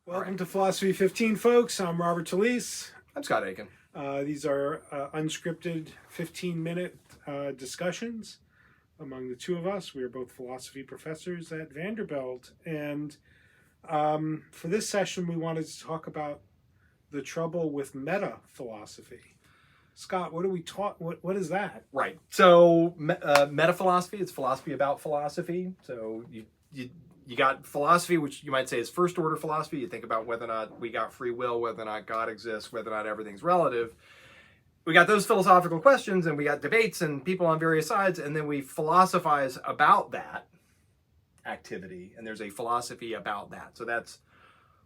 Welcome to Philosophy 15, folks. I'm Robert Talese. I'm Scott Aiken. These are unscripted 15-minute discussions among the two of us. We are both philosophy professors at Vanderbilt. And for this session, we wanted to talk about the trouble with metaphilosophy. Scott, what do we talk? What is that? Right. So metaphilosophy is philosophy about philosophy. So you got philosophy, which you might say is first order philosophy. You think about whether or not we got free will, whether or not God exists, whether or not everything's relative. We got those philosophical questions, and we got debates and people on various sides, and then we philosophize about that activity, and there's a philosophy about that. So that's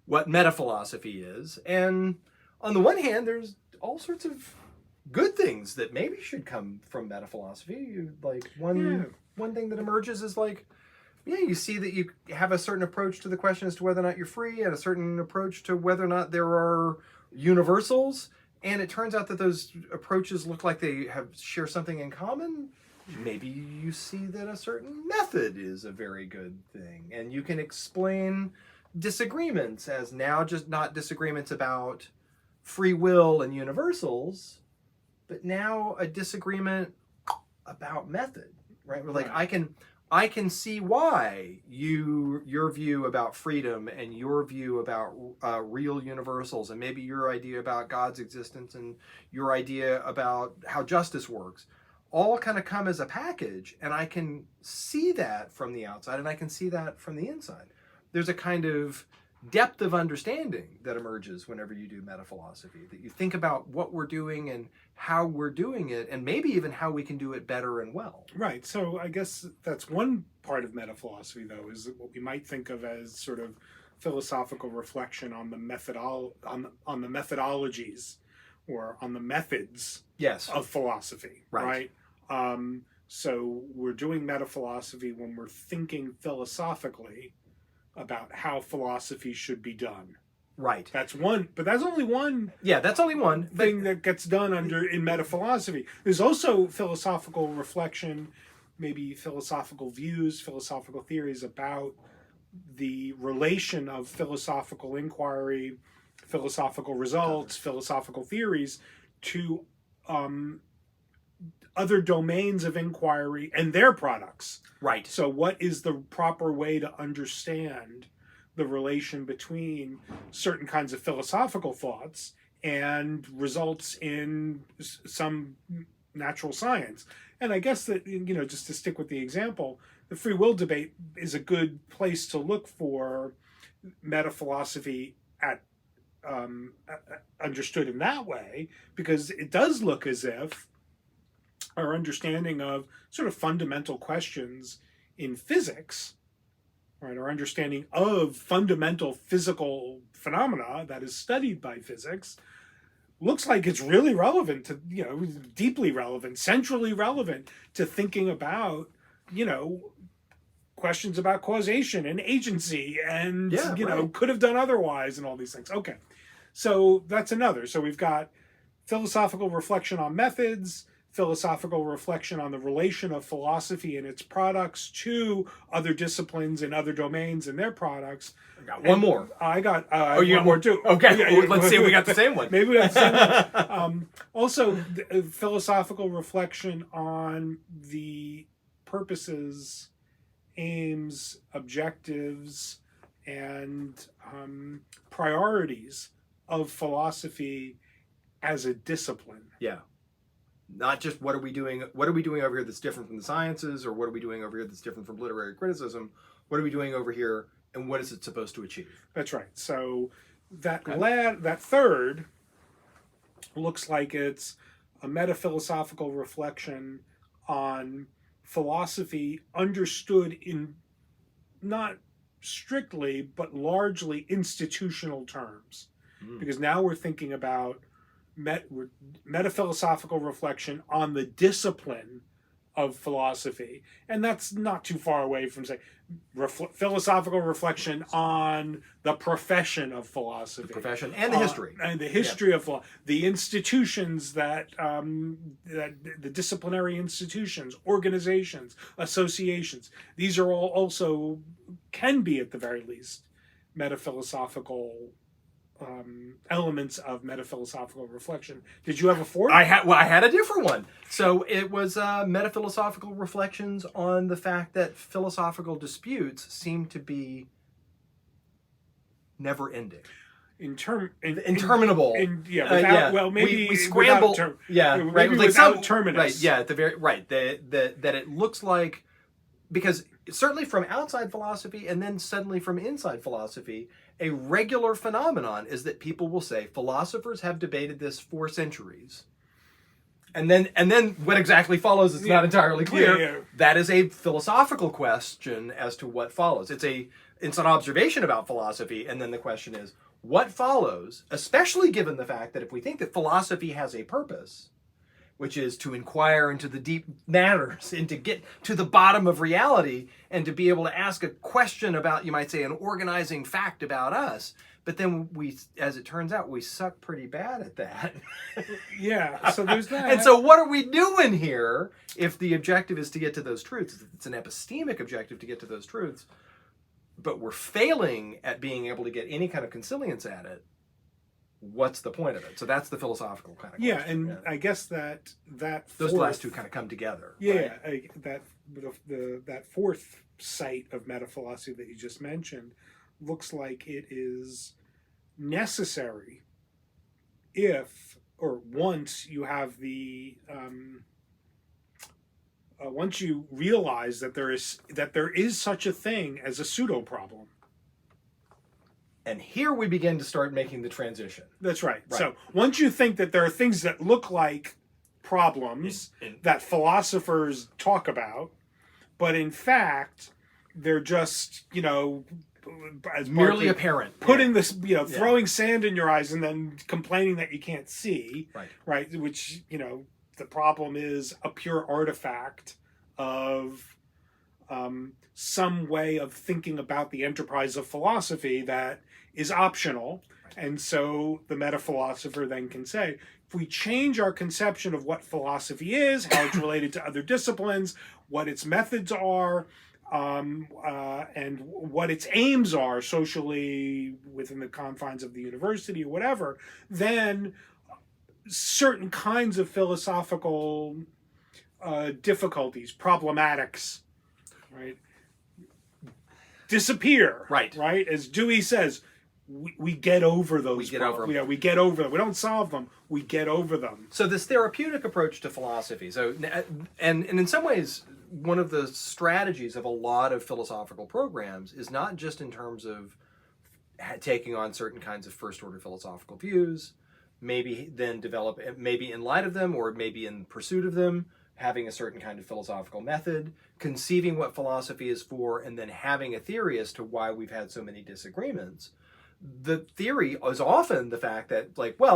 what metaphilosophy is. And on the one hand, there's all sorts of good things that maybe should come from metaphilosophy. Like one thing that emerges is like, you see that you have a certain approach to the question as to whether or not you're free, and a certain approach to whether or not there are universals. And it turns out that those approaches look like they share something in common. Maybe you see that a certain method is a very good thing, and you can explain disagreements as now just not disagreements about free will and universals, but now a disagreement about method, right? We're like, I can see why your view about freedom and your view about real universals, and maybe your idea about God's existence and your idea about how justice works, all kind of come as a package, and I can see that from the outside, and I can see that from the inside. There's a kind of depth of understanding that emerges whenever you do metaphilosophy, that you think about what we're doing and how we're doing it, and maybe even how we can do it better and well. Right. So I guess that's one part of metaphilosophy, though, is what we might think of as sort of philosophical reflection on the on the methodologies or on the methods of philosophy. Right. So we're doing metaphilosophy when we're thinking philosophically about how philosophy should be done. Right. That's one, but that's only one. Yeah, that's only one thing that gets done in metaphilosophy. There's also philosophical reflection, maybe philosophical views, philosophical theories about the relation of philosophical inquiry, philosophical results, philosophical theories to other domains of inquiry and their products. Right. So what is the proper way to understand the relation between certain kinds of philosophical thoughts and results in some natural science? And I guess that, just to stick with the example, the free will debate is a good place to look for metaphilosophy understood in that way, because it does look as if our understanding of sort of fundamental questions in physics, right, our understanding of fundamental physical phenomena that is studied by physics, looks like it's really relevant to, deeply relevant, centrally relevant to thinking about, questions about causation and agency and, could have done otherwise and all these things. Okay, so that's another. So we've got philosophical reflection on methods, philosophical reflection on the relation of philosophy and its products to other disciplines and other domains and their products. I got one more. I got you got more too. Okay, let's see if we got the same one. Maybe we got the same one. Also, philosophical reflection on the purposes, aims, objectives, and priorities of philosophy as a discipline. Yeah. Not just what are we doing over here that's different from the sciences, or what are we doing over here that's different from literary criticism? What are we doing over here, and what is it supposed to achieve? That's right. So that third looks like it's a metaphilosophical reflection on philosophy understood in not strictly but largely institutional terms. Because now we're thinking about metaphilosophical reflection on the discipline of philosophy, and that's not too far away from, say, philosophical reflection on the profession of philosophy, the profession and the history, and the history of the institutions that the disciplinary institutions, organizations, associations. These are all also can be, at the very least, metaphilosophical elements of metaphilosophical reflection. Did you have a fourth? I had a different one. So it was metaphilosophical reflections on the fact that philosophical disputes seem to be never ending. Interminable. Well, maybe we scramble. Right. Without terminus. Right. Yeah. At the very right. That it looks like, because certainly from outside philosophy and then suddenly from inside philosophy, a regular phenomenon is that people will say philosophers have debated this for centuries. And then what exactly follows is not entirely clear. Yeah. That is a philosophical question as to what follows. It's an observation about philosophy, and then the question is, what follows, especially given the fact that if we think that philosophy has a purpose, which is to inquire into the deep matters and to get to the bottom of reality and to be able to ask a question about, you might say, an organizing fact about us. But then we, as it turns out, we suck pretty bad at that. Yeah, so there's that. And so what are we doing here if the objective is to get to those truths? It's an epistemic objective to get to those truths, but we're failing at being able to get any kind of consilience at it. What's the point of it? So that's the philosophical kind of question. And I guess that those last two kind of come together. Yeah, right? That fourth site of metaphilosophy that you just mentioned looks like it is necessary if, or once you have the once you realize that there is such a thing as a pseudo problem. And here we begin to start making the transition. That's right. So once you think that there are things that look like problems that philosophers talk about, but in fact they're just, as merely apparent, putting this, throwing sand in your eyes and then complaining that you can't see, right? Which, the problem is a pure artifact of some way of thinking about the enterprise of philosophy that is optional. And so the metaphilosopher then can say, if we change our conception of what philosophy is, how it's related to other disciplines, what its methods are, and what its aims are socially within the confines of the university or whatever, then certain kinds of philosophical difficulties, problematics, right, disappear. Right. As Dewey says, we get over those. We get over them. We get over them. We don't solve them. We get over them. So this therapeutic approach to philosophy. So, and in some ways, one of the strategies of a lot of philosophical programs is not just in terms of taking on certain kinds of first-order philosophical views, maybe then develop, maybe in light of them or maybe in pursuit of them, having a certain kind of philosophical method, conceiving what philosophy is for, and then having a theory as to why we've had so many disagreements. The theory is often the fact that,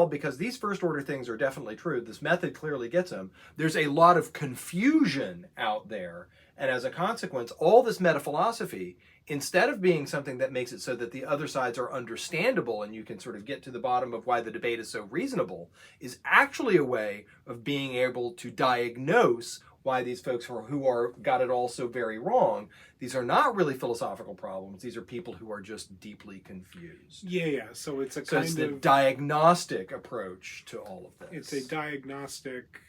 because these first order things are definitely true, this method clearly gets them, there's a lot of confusion out there. And as a consequence, all this metaphilosophy, instead of being something that makes it so that the other sides are understandable and you can sort of get to the bottom of why the debate is so reasonable, is actually a way of being able to diagnose why these folks who got it all so very wrong. These are not really philosophical problems. These are people who are just deeply confused. Yeah. So it's the diagnostic approach to all of this. It's a diagnostic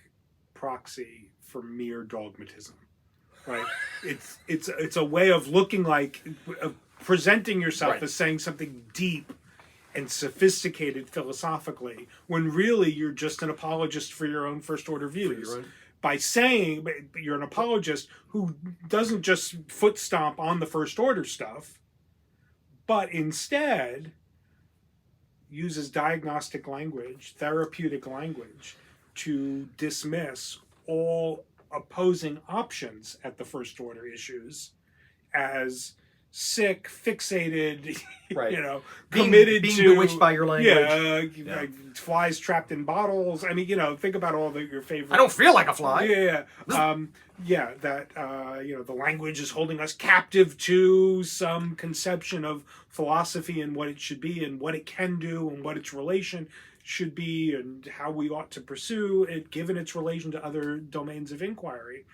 proxy for mere dogmatism, right? it's a way of looking of presenting yourself as saying something deep and sophisticated philosophically, when really you're just an apologist for your own first order views. By saying you're an apologist who doesn't just foot stomp on the first order stuff, but instead uses diagnostic language, therapeutic language, to dismiss all opposing options at the first order issues as sick, fixated, committed being to bewitched by your language. Like flies trapped in bottles. I mean, think about all your favorite. I don't feel like a fly. The language is holding us captive to some conception of philosophy and what it should be and what it can do and what its relation should be and how we ought to pursue it given its relation to other domains of inquiry.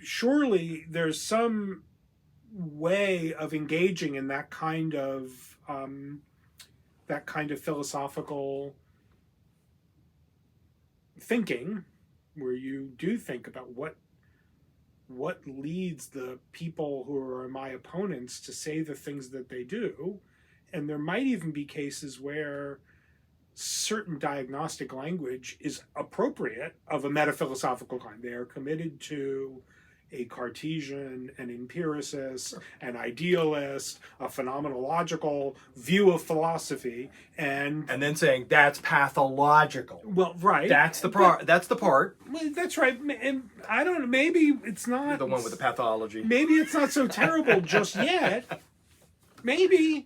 Surely there's some way of engaging in that kind of philosophical thinking, where you do think about what leads the people who are my opponents to say the things that they do. And there might even be cases where certain diagnostic language is appropriate of a metaphilosophical kind. They are committed to a Cartesian, an empiricist, an idealist, a phenomenological view of philosophy, and then saying that's pathological. well, right. That's the part. That's the part. Well, that's right. And I don't know. Maybe it's not You're the one with the pathology. Maybe it's not so terrible just yet. Maybe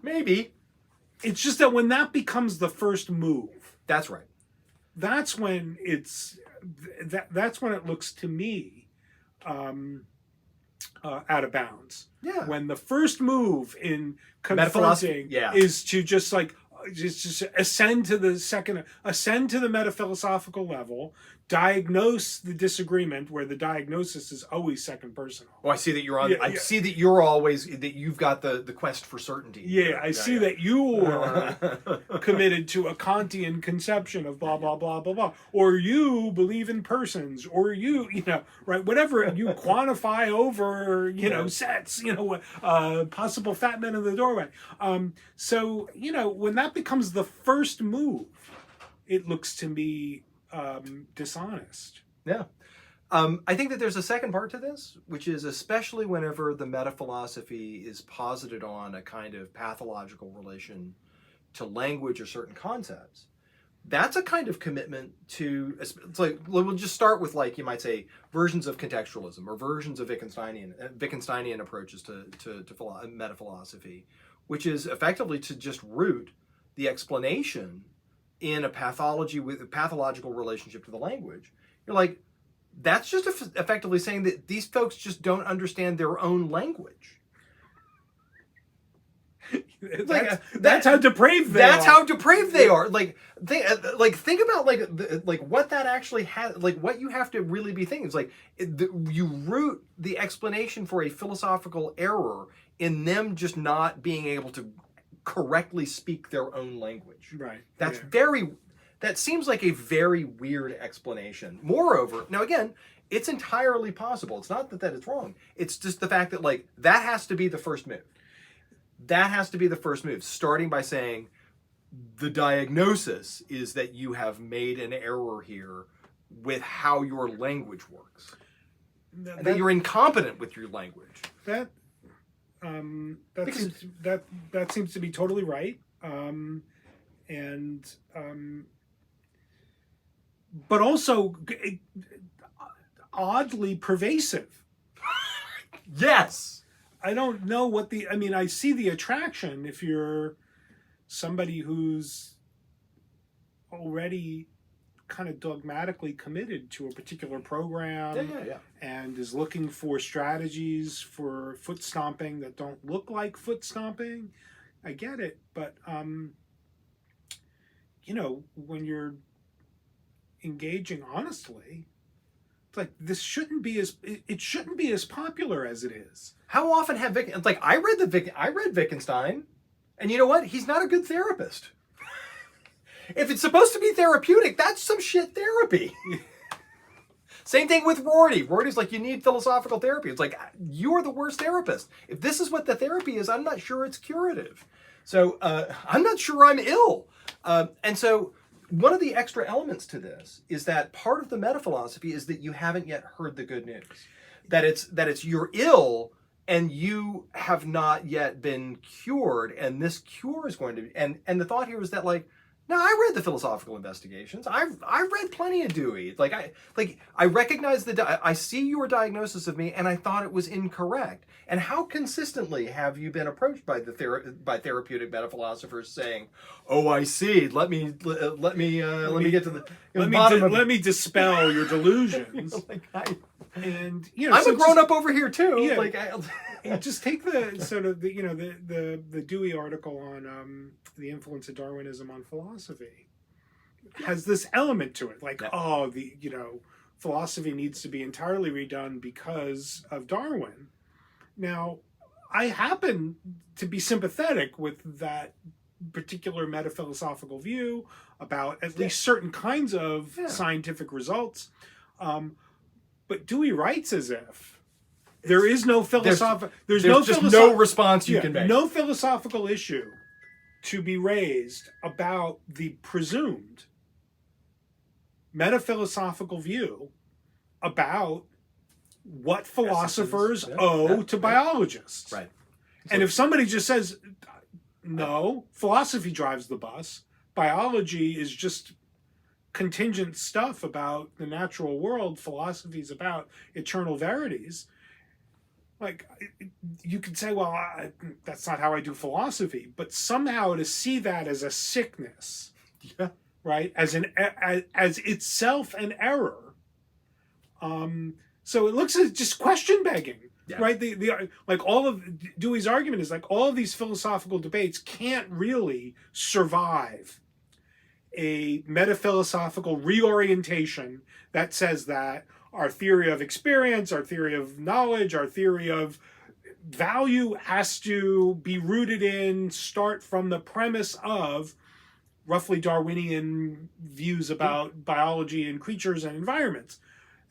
it's just that when that becomes the first move, that's right. That's when that's when it looks to me out of bounds. Yeah. When the first move in confronting is to just ascend to the metaphilosophical level, diagnose the disagreement, where the diagnosis is always second personal. Oh, I see that you're on. I see that you're always that you've got the quest for certainty. Yeah, I see that you are committed to a Kantian conception of blah blah blah blah blah, or you believe in persons, or you right, whatever you quantify over sets, possible fat men in the doorway. So when that becomes the first move, it looks to me dishonest. Yeah. I think that there's a second part to this, which is especially whenever the metaphilosophy is posited on a kind of pathological relation to language or certain concepts. That's a kind of commitment to, it's like, we'll just start with, like, you might say, versions of contextualism or versions of Wittgensteinian approaches to metaphilosophy, which is effectively to just root the explanation in a pathological relationship to the language. You're like, that's just effectively saying that these folks just don't understand their own language. That's how depraved they are. That's how depraved they are. Think about what that actually has. Like, what you have to really be thinking is you root the explanation for a philosophical error in them just not being able to correctly speak their own language. Right. That's that seems like a very weird explanation. Moreover, now again, it's entirely possible. It's not that it's wrong. It's just the fact that that has to be the first move. That has to be the first move, starting by saying the diagnosis is that you have made an error here with how your language works. That you're incompetent with your language. That seems to be totally right, but also oddly pervasive. Yes. I don't know what I see the attraction if you're somebody who's already kind of dogmatically committed to a particular program and is looking for strategies for foot stomping that don't look like foot stomping. I get it, but when you're engaging honestly, it's like it shouldn't be as popular as it is. How often have I read Wittgenstein, and you know what? He's not a good therapist. If it's supposed to be therapeutic, that's some shit therapy. Same thing with Rorty. Rorty's like, you need philosophical therapy. It's like, you're the worst therapist. If this is what the therapy is, I'm not sure it's curative. So I'm not sure I'm ill. And so one of the extra elements to this is that part of the metaphilosophy is that you haven't yet heard the good news. That it's you're ill and you have not yet been cured, and this cure is going to be, and the thought here is that no, I read the philosophical investigations. I've read plenty of Dewey. I recognize I see your diagnosis of me, and I thought it was incorrect. And how consistently have you been approached by therapeutic metaphilosophers saying, "Oh, I see. Let me get to the let me dispel your delusions." I'm a grown up over here too. Yeah, just take the sort of the Dewey article on the influence of Darwinism on philosophy. It has this element to it, philosophy needs to be entirely redone because of Darwin. Now, I happen to be sympathetic with that particular metaphilosophical view about at least certain kinds of scientific results. But Dewey writes as if there is no philosophical. There's just no response you can make. No philosophical issue to be raised about the presumed metaphilosophical view about what philosophers owe to biologists. Right. And if somebody just says, no, philosophy drives the bus, biology is just contingent stuff about the natural world, philosophy is about eternal verities, like, you could say, well, that's not how I do philosophy, but somehow to see that as a sickness, right, as itself an error, so it looks at just question begging. Right, like all of Dewey's argument is like all of these philosophical debates can't really survive a metaphilosophical reorientation that says that our theory of experience, our theory of knowledge, our theory of value has to be rooted in, start from the premise of roughly Darwinian views about biology and creatures and environments.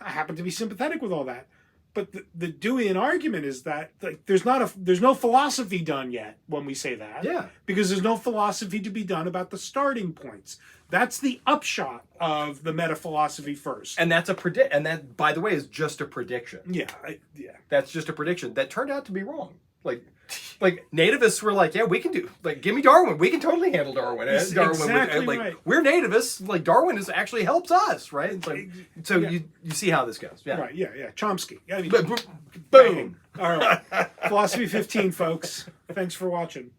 I happen to be sympathetic with all that. But the Deweyan argument is that like there's no philosophy done yet when we say that. Yeah. Because there's no philosophy to be done about the starting points. That's the upshot of the metaphilosophy first. And that's and that, by the way, is just a prediction. Yeah. That's just a prediction that turned out to be wrong. Like nativists were like, yeah, we can do, like, give me Darwin. We can totally handle Darwin. Exactly right. We're nativists. Like, Darwin actually helps us, right? It's like, so you see how this goes. Yeah. Right, yeah. Chomsky. I mean, Boom. All right. Philosophy 15, folks. Thanks for watching.